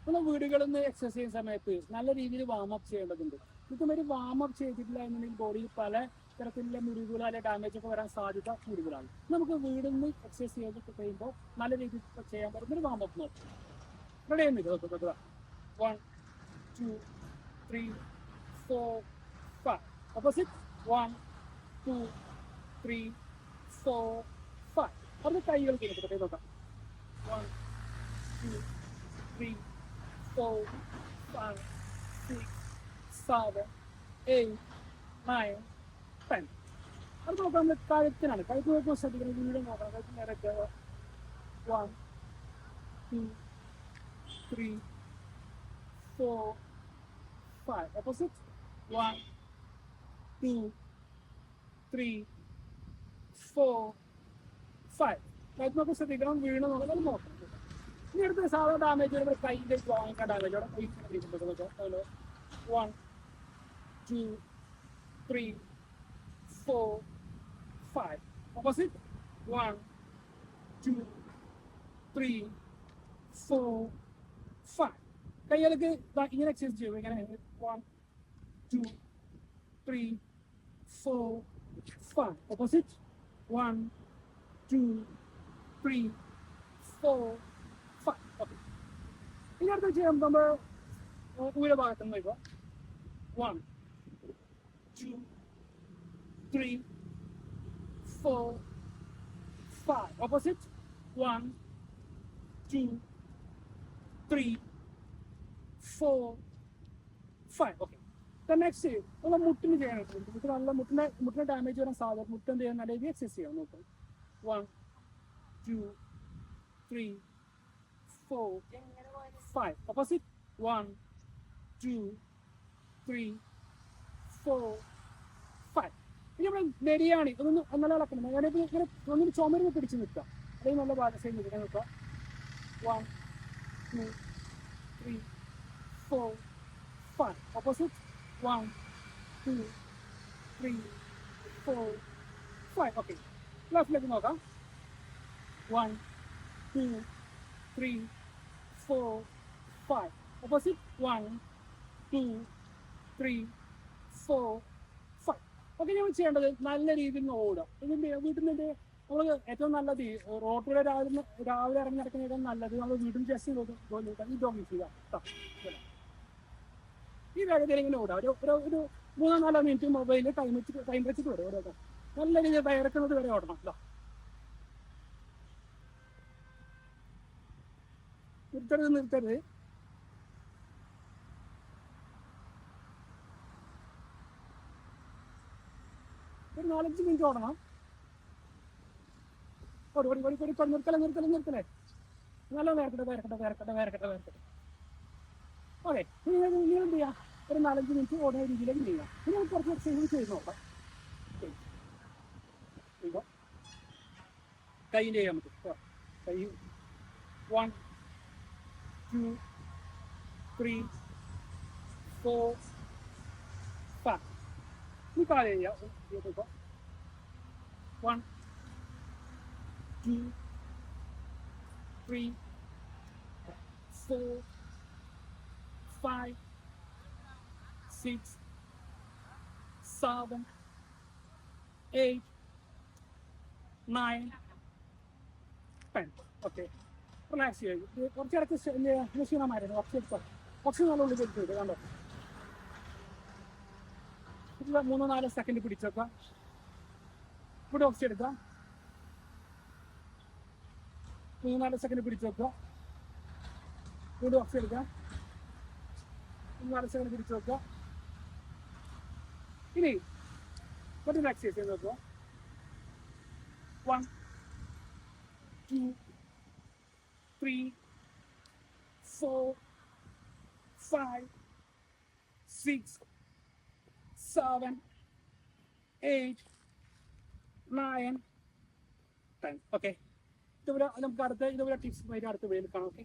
നമ്മൾ വീടുകളിൽ നിന്ന് എക്സസൈസ് ചെയ്യുന്ന സമയത്ത് നല്ല രീതിയിൽ വാമപ്പ് ചെയ്യേണ്ടതുണ്ട്. ഇതുമാതിരി വാമപ്പ് ചെയ്തിട്ടില്ല എന്നുണ്ടെങ്കിൽ ബോഡിയിൽ പല തരത്തിലുള്ള മുറിവുകൾ അല്ലെങ്കിൽ ഡാമേജ് ഒക്കെ വരാൻ സാധ്യത കൂടുതലാണ്. നമുക്ക് വീടിൽ നിന്ന് എക്സസൈസ് ചെയ്തിട്ട് കഴിയുമ്പോൾ നല്ല രീതിയിൽ ചെയ്യാൻ പറ്റുന്നൊരു വാമപ്പ് നോക്കാം. റെഡി ആയിരുന്നില്ല? 1 2 3 4 5. ഓപ്പോസിറ്റ് 1 2 3 4 5. അത് കൈകൾ ചെയ്തിട്ട് നോക്കാം. 1 2 3 4 5 6 7 8 9 10. അത് നോക്കാം. നമ്മൾ കഴുത്തിനാണ്. കഴുത്ത് നോക്കുമ്പോൾ ശ്രദ്ധിക്കണം. വീട് നോക്കണം. കഴുത്ത് നേരെ 1 2 3 4 5. Opposite 1 2 3 4 5. കഴുത്ത് നോക്കുമ്പോൾ ശ്രദ്ധിക്കണം. വീണ് നോക്കണം. അത് നോക്കണം. ഇനി അടുത്ത സാധാരണ ഡാമേജ് വരുമ്പോൾ കൈൻ്റെ ജോയിൻ്റെ ഡാമേജ് അവിടെ 1 2 3 4 5. Opposite 1 2 3 4 5. കൈകൾക്ക് ഇങ്ങനെ എക്സസൈസ് ചെയ്യും. ഇങ്ങനെ 1 2 3 4 5. Opposite 1 2 3 4 5. ഓക്കെ. ഇനി അടുത്ത് ചെയ്യാം. നമ്മൾ ഊര ഭാഗത്ത് നിന്ന് ഇപ്പോൾ 1 2 3 4 5. Opposite 1 2 3 4 5. ഓക്കെ. നെക്സ്റ്റ് നമ്മൾ മുട്ടിന് ചെയ്യാനായിട്ട് മുട്ട് നല്ല മുട്ടിന് ഡാമേജ് വരാൻ സാധ്യത. മുട്ട് എന്ത് ചെയ്യാൻ നല്ല രീതിയിൽ എക്സസൈസ് ചെയ്യാം. നോക്കാം. 1 2 3 4 5. Opposite 1 2 3 4 5. ഇനി നമ്മൾ നെരിയാണ് ഇതൊന്ന് നല്ല ഇളക്കണം. ഞാനിപ്പോൾ ഇങ്ങനെ ഒന്നിന് ചുമരിന് പിടിച്ച് നിൽക്കാം. അല്ലെങ്കിൽ നല്ല ബാലൻസ് നിൽക്കാൻ നിൽക്കാം. 1 2 3 4 5. Opposite 1 2 3 4 5. ഓക്കെ. ലെഫ്റ്റിലേക്ക് നോക്കാം. 1 2 3 4 5. Opposite 1 2 3 4 5. ഓക്കെ. നമ്മൾ ചെയ്യേണ്ടത് നല്ല രീതിയിൽ നിന്ന് ഓടുക. ഇതിൻ്റെ വീട്ടിൽ നിന്ന് നമ്മൾ ഏറ്റവും നല്ലത് റോട്ടിലൂടെ രാവിലെ ഇറങ്ങി നടക്കുന്ന ഏറ്റവും നല്ലത് നമ്മൾ വീട്ടിൽ ജസ്റ്റ് ഈ ജോഗിങ് ചെയ്യുക. ഈ വേഗതയിൽ ഇങ്ങനെ ഓടുക. ഒരു 3-4 മിനിറ്റ് മൊബൈലിൽ ടൈം വെച്ചിട്ട് വരും. ഓരോ നല്ല രീതിയിൽ വയറക്കുന്നത് വരെ ഓടണം. നിർത്തരുത്. ഒരു 4-5 മിനിറ്റ് ഓടണം. നിർത്തലേ. നല്ല വേർക്കട്ടെ. ഓക്കെ. നിങ്ങൾ എന്ത് ചെയ്യാം? ഒരു 4-5 മിനിറ്റ് ഓടുന്ന രീതിയിലേക്ക് ചെയ്യാം. ഇനി നമുക്ക് കുറച്ച് എക്സസൈസ് ചെയ്ത് നോക്കാം. കൈൻ്റെ ചെയ്യാൻ പറ്റും. കൈ 1 2 3 4 5. ഈ കാല് ചെയ്യാം. 1 2 3 4 5 6 7 8 9 10. ഓക്കെ. റിലാക്സ് ചെയ്യുക. കുറച്ചിടക്ക് ക്ഷീണമായിരുന്നു. കുറച്ച് നല്ല ഉള്ളിൽ എടുത്ത് കണ്ടോ. 3-4 സെക്കൻഡ് പിടിച്ചേക്കാം. ഇവിടെ ഓക്സി എടുക്കാം. 3-4 സെക്കൻഡ് പിടിച്ച് വെക്കുക. വീണ്ടും ഓക്സി എടുക്കാം. 3-4 സെക്കൻഡ് പിടിച്ച് വെക്കുക. ഇനി മറ്റൊരു എക്സസൈസ് ചെയ്ത് നോക്കുക. 1 2 3 4 5 6 7 8 9 10. ഓക്കെ. ഇതുപോലെ നമുക്ക് ഇതുപോലെ ടിപ്സ് അടുത്ത വീഡിയോയിൽ കാണാം. ഓക്കെ.